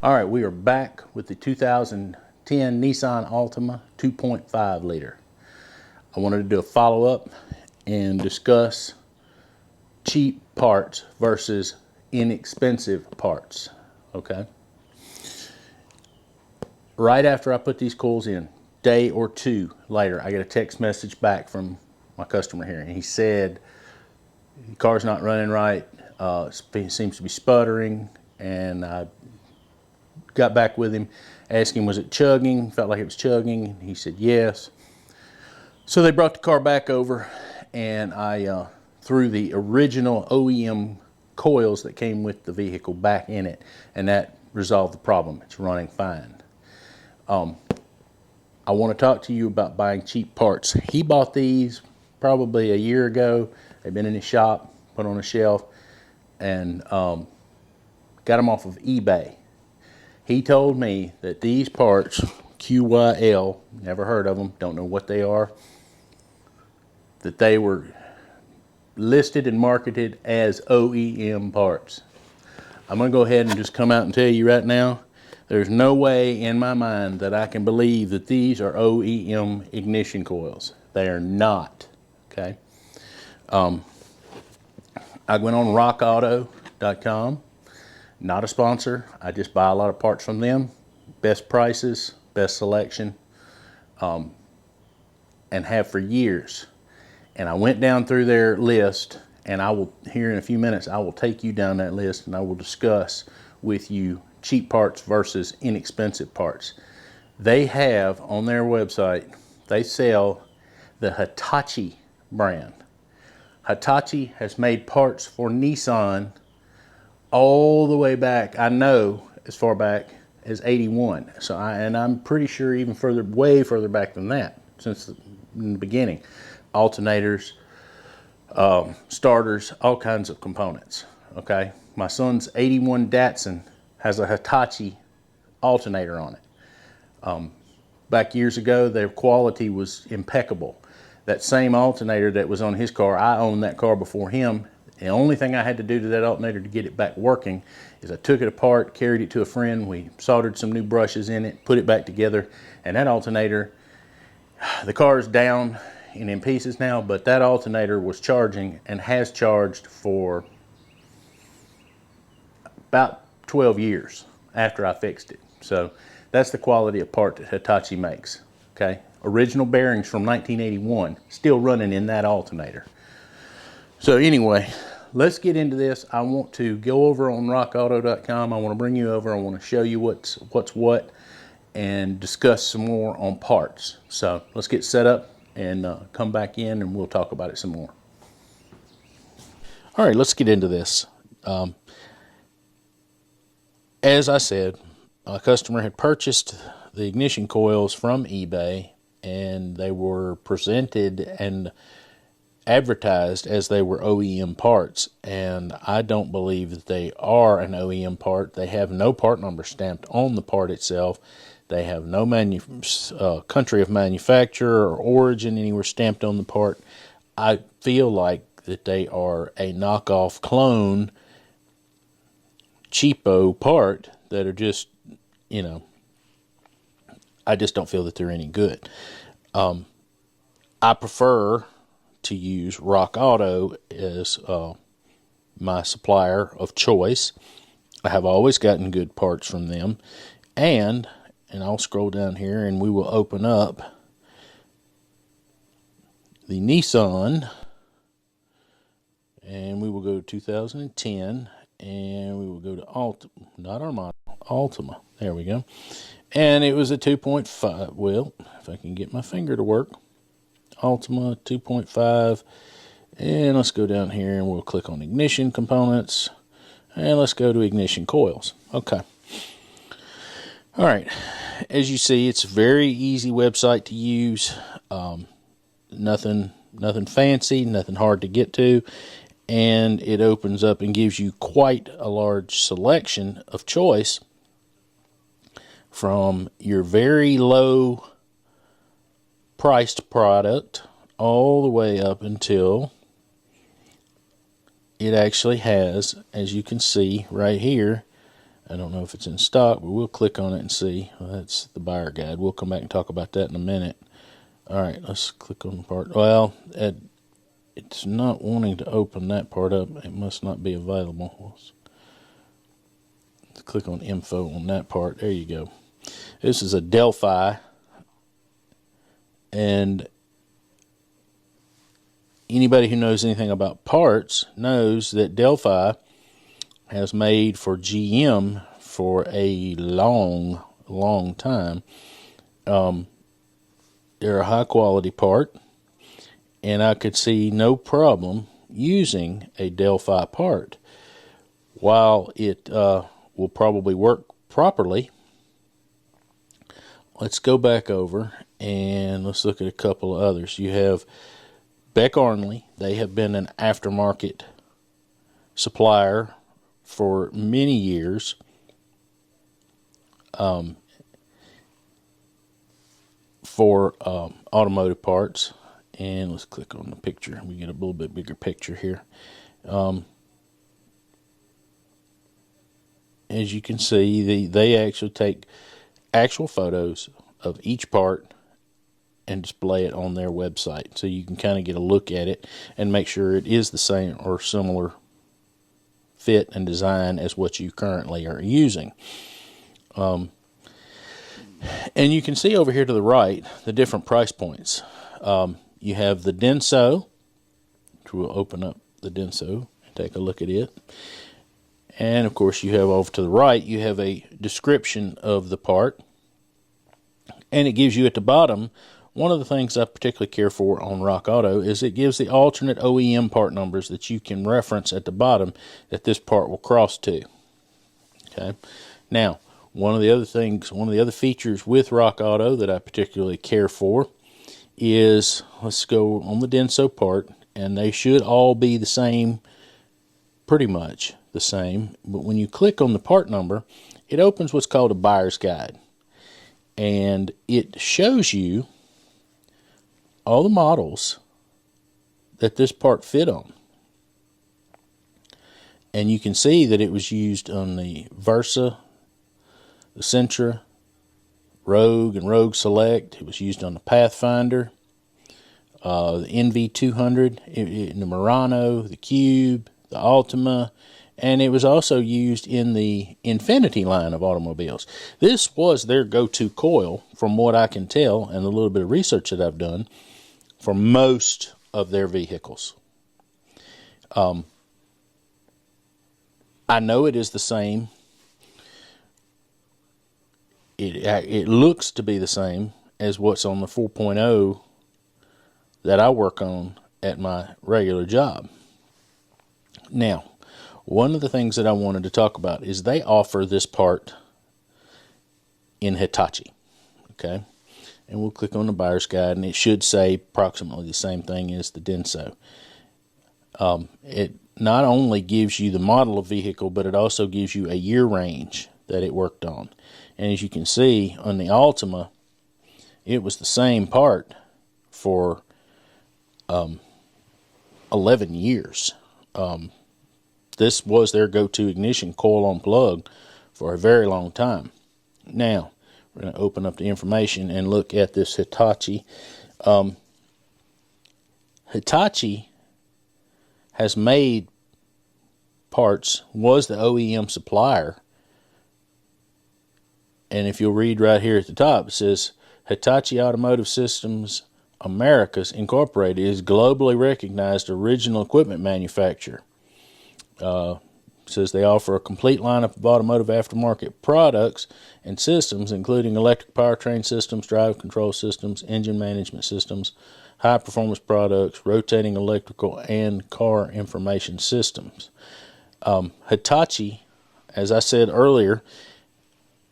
All right, we are back with the 2010 Nissan Altima 2.5 liter. I wanted to do a follow-up and discuss cheap parts versus inexpensive parts, okay? Right after I put these coils in, day or two later, I get a text message back from my customer here, and he said the car's not running right, it seems to be sputtering, and I got back with him, asked him was it chugging, felt like it was chugging. He said yes. So they brought the car back over, and I threw the original OEM coils that came with the vehicle back in it, and that resolved the problem. It's running fine. I want to talk to you about buying cheap parts. He bought these probably a year ago. They've been in his shop, put on a shelf, and got them off of eBay. He told me that these parts, QYL, never heard of them, don't know what they are, that they were listed and marketed as OEM parts. I'm going to go ahead and just come out and tell you right now, there's no way in my mind that I can believe that these are OEM ignition coils. They are not, okay? I went on Rockauto.com. Not a sponsor. I just buy a lot of parts from them. Best prices, best selection, and have for years. And I went down through their list, and I will, here in a few minutes, I will take you down that list and I will discuss with you cheap parts versus inexpensive parts. They have on their website, they sell the Hitachi brand. Hitachi has made parts for Nissan all the way back, I know, as far back as '81. So I'm pretty sure even further, way further back than that, since in the beginning. Alternators, starters, all kinds of components, okay? My son's '81 Datsun has a Hitachi alternator on it. Back years ago, their quality was impeccable. That same alternator that was on his car, I owned that car before him. The only thing I had to do to that alternator to get it back working is I took it apart, carried it to a friend, we soldered some new brushes in it, put it back together, and that alternator, the car is down and in pieces now, but that alternator was charging and has charged for about 12 years after I fixed it. So that's the quality of part that Hitachi makes, okay? Original bearings from 1981, still running in that alternator. So anyway, let's get into this. I want to go over on rockauto.com. I want to bring you over. I want to show you what's what and discuss some more on parts. So let's get set up and come back in and we'll talk about it some more. All right, let's get into this. As I said, a customer had purchased the ignition coils from eBay, and they were presented and advertised as they were OEM parts, and I don't believe that they are an OEM part. They have no part number stamped on the part itself. They have no country of manufacture or origin anywhere stamped on the part. I feel like that they are a knockoff clone, cheapo part that are just, you know, I just don't feel that they're any good. I prefer to use Rockauto as my supplier of choice. I have always gotten good parts from them, and I'll scroll down here and we will open up the Nissan, and we will go to 2010, and we will go to Altima, not Armada, Altima. There we go. And it was a 2.5. Well, if I can get my finger to work. Altima 2.5. And let's go down here and we'll click on ignition components. And let's go to ignition coils. Okay. All right. As you see, it's a very easy website to use. Nothing fancy, nothing hard to get to. And it opens up and gives you quite a large selection of choice from your very low priced product all the way up until it actually has, as you can see right here, I don't know if it's in stock, but we'll click on it and see. Well, that's the buyer guide. We'll come back and talk about that in a minute. All right, let's click on the part. Well, it's not wanting to open that part up. It must not be available. Let's click on info on that part. There you go. This is a Delphi, and anybody who knows anything about parts knows that Delphi has made for GM for a long time. They're a high quality part, and I could see no problem using a Delphi part. While it will probably work properly, let's go back over and let's look at a couple of others. You have Beck Arnley. They have been an aftermarket supplier for many years. For automotive parts. And let's click on the picture. We get a little bit bigger picture here. As you can see, they actually take actual photos of each part and display it on their website, so you can kind of get a look at it and make sure it is the same or similar fit and design as what you currently are using. And you can see over here to the right the different price points. You have the Denso, which we'll open up the Denso and take a look at it. And of course you have over to the right, you have a description of the part. And it gives you at the bottom, one of the things I particularly care for on Rockauto is it gives the alternate OEM part numbers that you can reference at the bottom that this part will cross to. Okay. Now, one of the other features with Rockauto that I particularly care for is, let's go on the Denso part, and they should all be the same, pretty much the same. But when you click on the part number, it opens what's called a buyer's guide. And it shows you all the models that this part fit on. And you can see that it was used on the Versa, the Sentra, Rogue, and Rogue Select. It was used on the Pathfinder, the NV200, the Murano, the Cube, the Altima, and it was also used in the Infinity line of automobiles. This was their go-to coil, from what I can tell, and a little bit of research that I've done, for most of their vehicles. I know it is the same. It looks to be the same as what's on the 4.0 that I work on at my regular job. Now, one of the things that I wanted to talk about is they offer this part in Hitachi. Okay, and we'll click on the buyer's guide, and it should say approximately the same thing as the Denso. It not only gives you the model of vehicle, but it also gives you a year range that it worked on. And as you can see on the Altima, it was the same part for 11 years. This was their go-to ignition coil on plug for a very long time. Now, we're going to open up the information and look at this Hitachi. Hitachi has made parts, was the OEM supplier. And if you'll read right here at the top, it says Hitachi Automotive Systems Americas Incorporated is globally recognized original equipment manufacturer. Says they offer a complete lineup of automotive aftermarket products and systems, including electric powertrain systems, drive control systems, engine management systems, high performance products, rotating electrical, and car information systems. Hitachi, as I said earlier,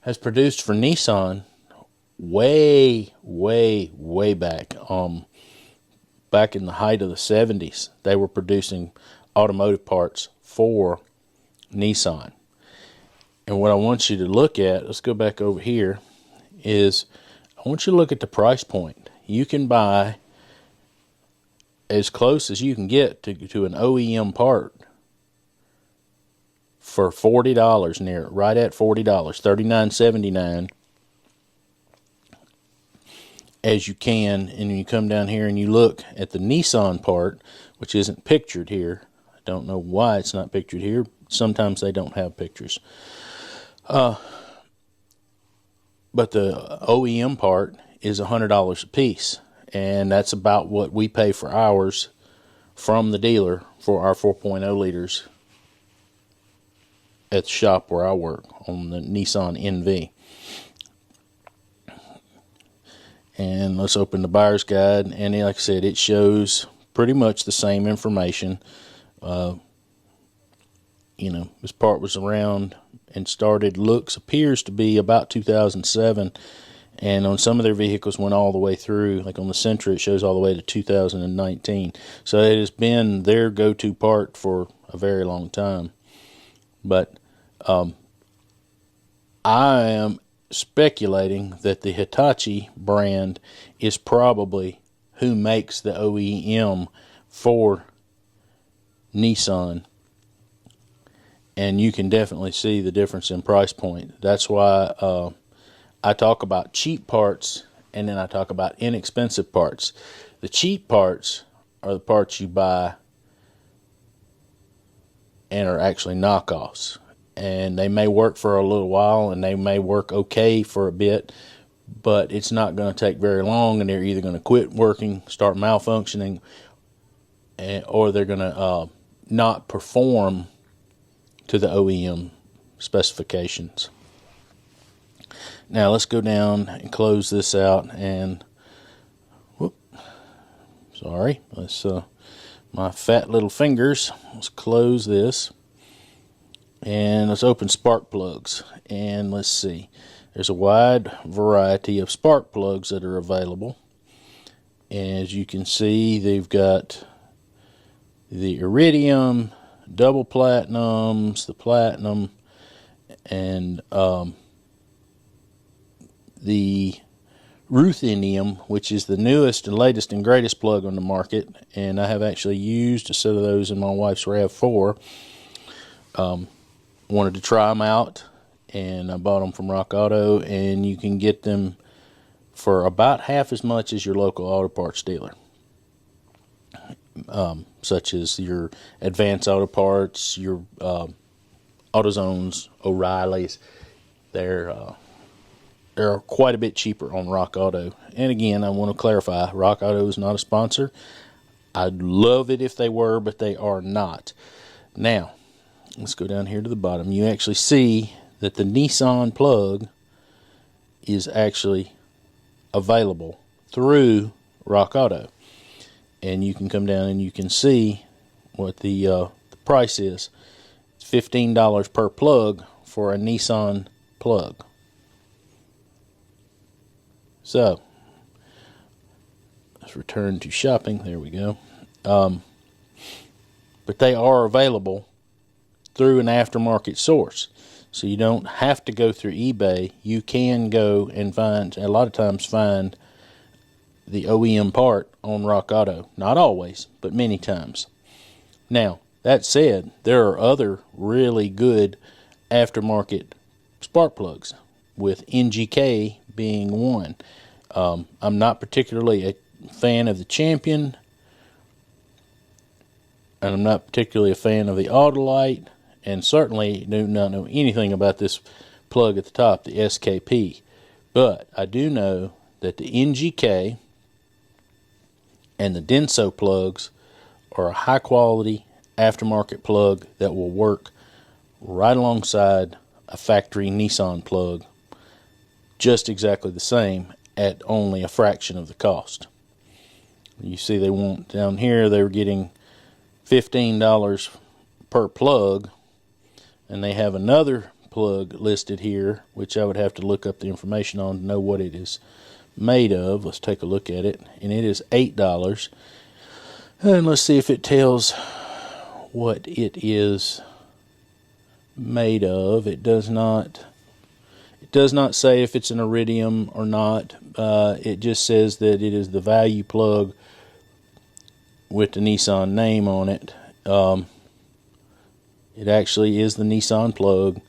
has produced for Nissan way back. Back in the height of the 70s, they were producing automotive parts for Nissan. And what I want you to look at, let's go back over here, is I want you to look at the price point. You can buy as close as you can get to an OEM part for $40, near right at $40, $39.79, as you can. And you come down here and you look at the Nissan part, which isn't pictured here. I don't know why it's not pictured here. Sometimes they don't have pictures. But the OEM part is $100 a piece, and that's about what we pay for ours from the dealer for our 4.0 liters at the shop where I work on the Nissan NV. And let's open the buyer's guide, and like I said, it shows pretty much the same information. This part was around and started, appears to be about 2007, and on some of their vehicles went all the way through, like on the Sentra it shows all the way to 2019. So it has been their go-to part for a very long time. But I am speculating that the Hitachi brand is probably who makes the OEM for Nissan. And you can definitely see the difference in price point. That's why I talk about cheap parts, and then I talk about inexpensive parts. The cheap parts are the parts you buy and are actually knockoffs. And they may work for a little while, and they may work okay for a bit, but it's not going to take very long, and they're either going to quit working, start malfunctioning, or they're going to not perform to the OEM specifications. Now let's go down and close this out, and my fat little fingers, let's close this, and let's open spark plugs. And let's see, there's a wide variety of spark plugs that are available. As you can see, they've got the iridium, double platinums, the platinum, and the ruthenium, which is the newest and latest and greatest plug on the market. And I have actually used a set of those in my wife's RAV4. Wanted to try them out, and I bought them from Rockauto, and you can get them for about half as much as your local auto parts dealer. Such as your Advanced Auto Parts, your AutoZones, O'Reilly's. They're quite a bit cheaper on Rockauto. And again, I want to clarify, Rockauto is not a sponsor. I'd love it if they were, but they are not. Now, let's go down here to the bottom. You actually see that the Nissan plug is actually available through Rockauto. And you can come down and you can see what the price is. It's $15 per plug for a Nissan plug. So, let's return to shopping. There we go. But they are available through an aftermarket source. So you don't have to go through eBay. You can go and find, a lot of times find the OEM part on Rockauto. Not always, but many times. Now, that said, there are other really good aftermarket spark plugs, with NGK being one. I'm not particularly a fan of the Champion, and I'm not particularly a fan of the Autolite, and certainly do not know anything about this plug at the top, the SKP. But I do know that the NGK and the Denso plugs are a high quality aftermarket plug that will work right alongside a factory Nissan plug, just exactly the same at only a fraction of the cost. You see, they want down here, they were getting $15 per plug, and they have another plug listed here, which I would have to look up the information on to know what it is made of. Let's take a look at it, and it is $8. And let's see if it tells what it is made of. It does not say if it's an iridium or not. It just says that it is the value plug with the Nissan name on it. It actually is the Nissan plug.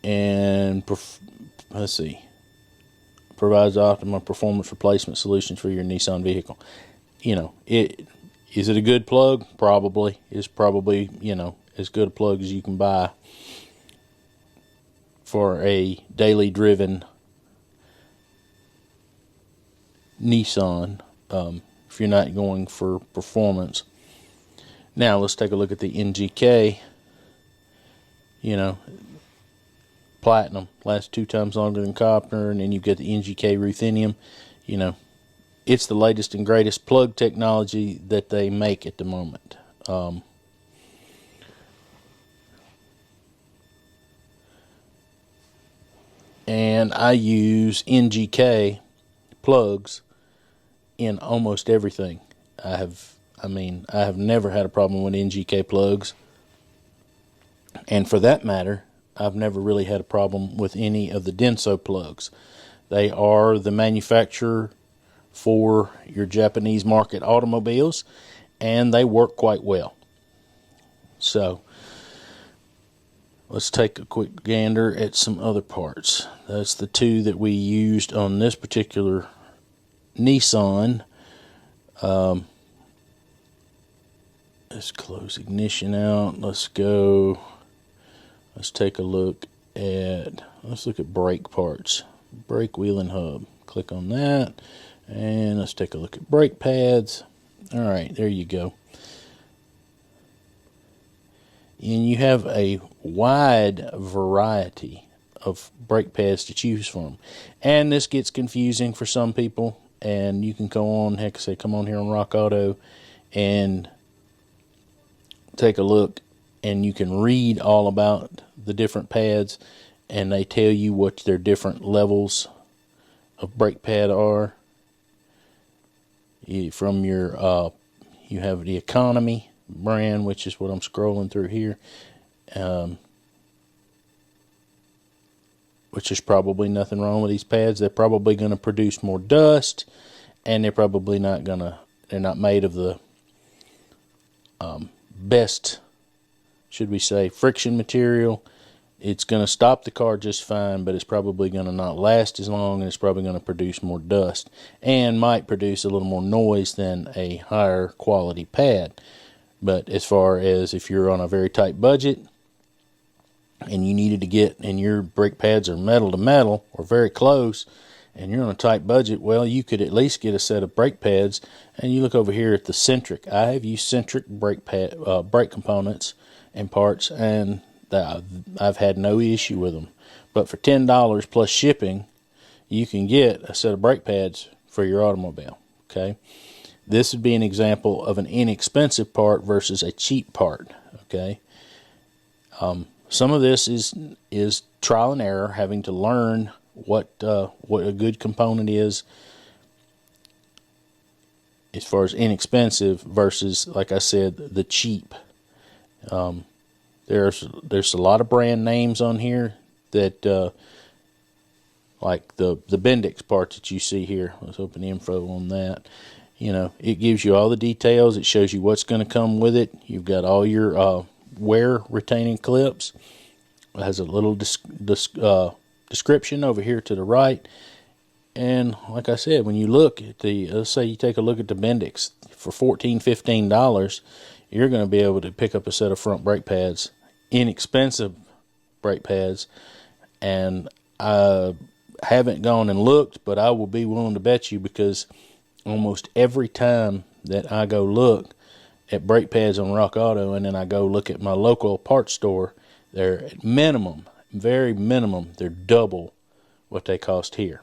And let's see, provides optimum performance replacement solutions for your Nissan vehicle. You know, is it a good plug? Probably. It's probably, you know, as good a plug as you can buy for a daily driven Nissan, if you're not going for performance. Now let's take a look at the NGK. You know, platinum lasts 2 times longer than copper, and then you get the NGK ruthenium. You know, it's the latest and greatest plug technology that they make at the moment. And I use NGK plugs in almost everything. I have never had a problem with NGK plugs. And for that matter, I've never really had a problem with any of the Denso plugs. They are the manufacturer for your Japanese market automobiles, and they work quite well. So let's take a quick gander at some other parts. That's the 2 that we used on this particular Nissan. Let's close ignition out. Let's take a look at, brake parts. Brake wheel and hub. Click on that. And let's take a look at brake pads. Alright, there you go. And you have a wide variety of brake pads to choose from. And this gets confusing for some people. And you can go on, come on here on Rockauto and take a look, and you can read all about the different pads, and they tell you what their different levels of brake pad are. From your, you have the economy brand, which is what I'm scrolling through here, which is probably nothing wrong with these pads. They're probably going to produce more dust, and they're probably they're not made of the best, should we say, friction material. It's going to stop the car just fine, but it's probably going to not last as long, and it's probably going to produce more dust and might produce a little more noise than a higher quality pad. But as far as if you're on a very tight budget and you needed to get, and your brake pads are metal to metal or very close, and you're on a tight budget, well, you could at least get a set of brake pads. And you look over here at the Centric. I have used Centric brake components and parts, and I've had no issue with them. But for $10 plus shipping, you can get a set of brake pads for your automobile. Okay, this would be an example of an inexpensive part versus a cheap part. Okay, some of this is trial and error, having to learn what a good component is as far as inexpensive versus, like I said, the cheap. There's a lot of brand names on here that like the Bendix part that you see here. Let's open the info on that. You know, it gives you all the details. It shows you what's going to come with it. You've got all your wear retaining clips. It has a little description over here to the right. And like I said, when you look at let's say you take a look at the Bendix for $15 you're going to be able to pick up a set of front brake pads, inexpensive brake pads. And I haven't gone and looked, but I will be willing to bet you, because almost every time that I go look at brake pads on Rockauto, and then I go look at my local parts store, they're at minimum, very minimum, they're double what they cost here.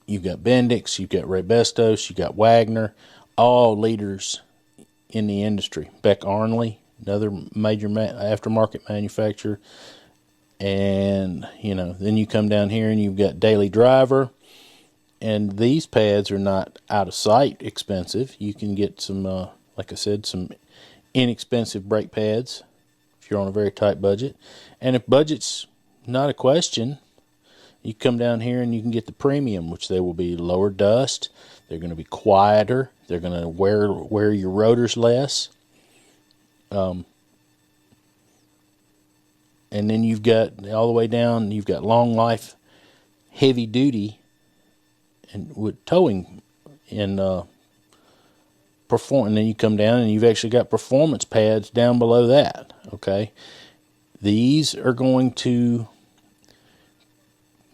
You've got Bendix, you've got Ray Bestos, you've got Wagner, all leaders in the industry. Beck Arnley, another major aftermarket manufacturer. And, you know, then you come down here and you've got Daily Driver. And these pads are not out of sight expensive. You can get some, like I said, some inexpensive brake pads if you're on a very tight budget. And if budget's not a question, you come down here and you can get the premium, which they will be lower dust. They're going to be quieter. They're going to wear your rotors less. And then you've got all the way down, you've got long life, heavy duty, and with towing and and then you come down and you've actually got performance pads down below that. Okay, these are going to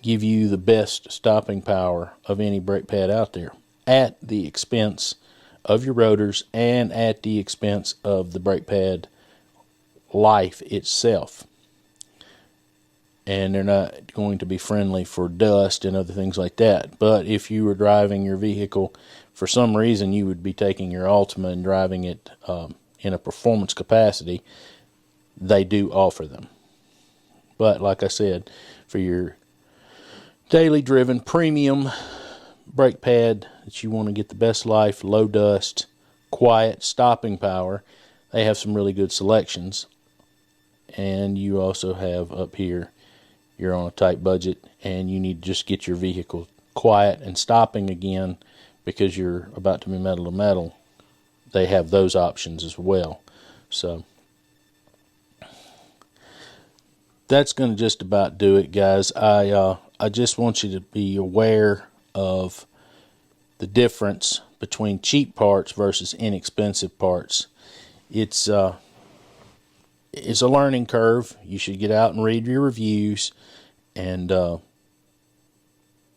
give you the best stopping power of any brake pad out there, at the expense of your rotors and at the expense of the brake pad life itself. And they're not going to be friendly for dust and other things like that. But if you were driving your vehicle, for some reason you would be taking your Altima and driving it in a performance capacity, they do offer them. But like I said, for your daily driven premium brake pad that you want to get the best life, low dust, quiet stopping power, they have some really good selections. And you also have up here, you're on a tight budget and you need to just get your vehicle quiet and stopping again because you're about to be metal to metal. They have those options as well. So that's going to just about do it, guys. I just want you to be aware of the difference between cheap parts versus inexpensive parts. It's a learning curve. You should get out and read your reviews. And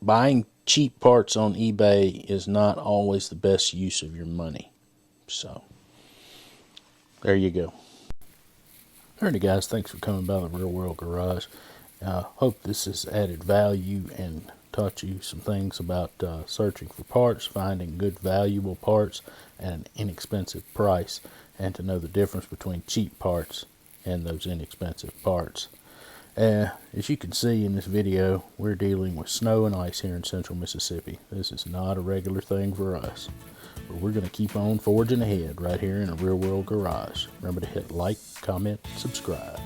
buying cheap parts on eBay is not always the best use of your money. So, there you go. Alrighty, guys. Thanks for coming by the Real World Garage. Hope this has added value and taught you some things about searching for parts, finding good, valuable parts at an inexpensive price, and to know the difference between cheap parts and those inexpensive parts. As you can see in this video, we're dealing with snow and ice here in central Mississippi. This is not a regular thing for us. But we're going to keep on forging ahead right here in a Real World Garage. Remember to hit like, comment, subscribe.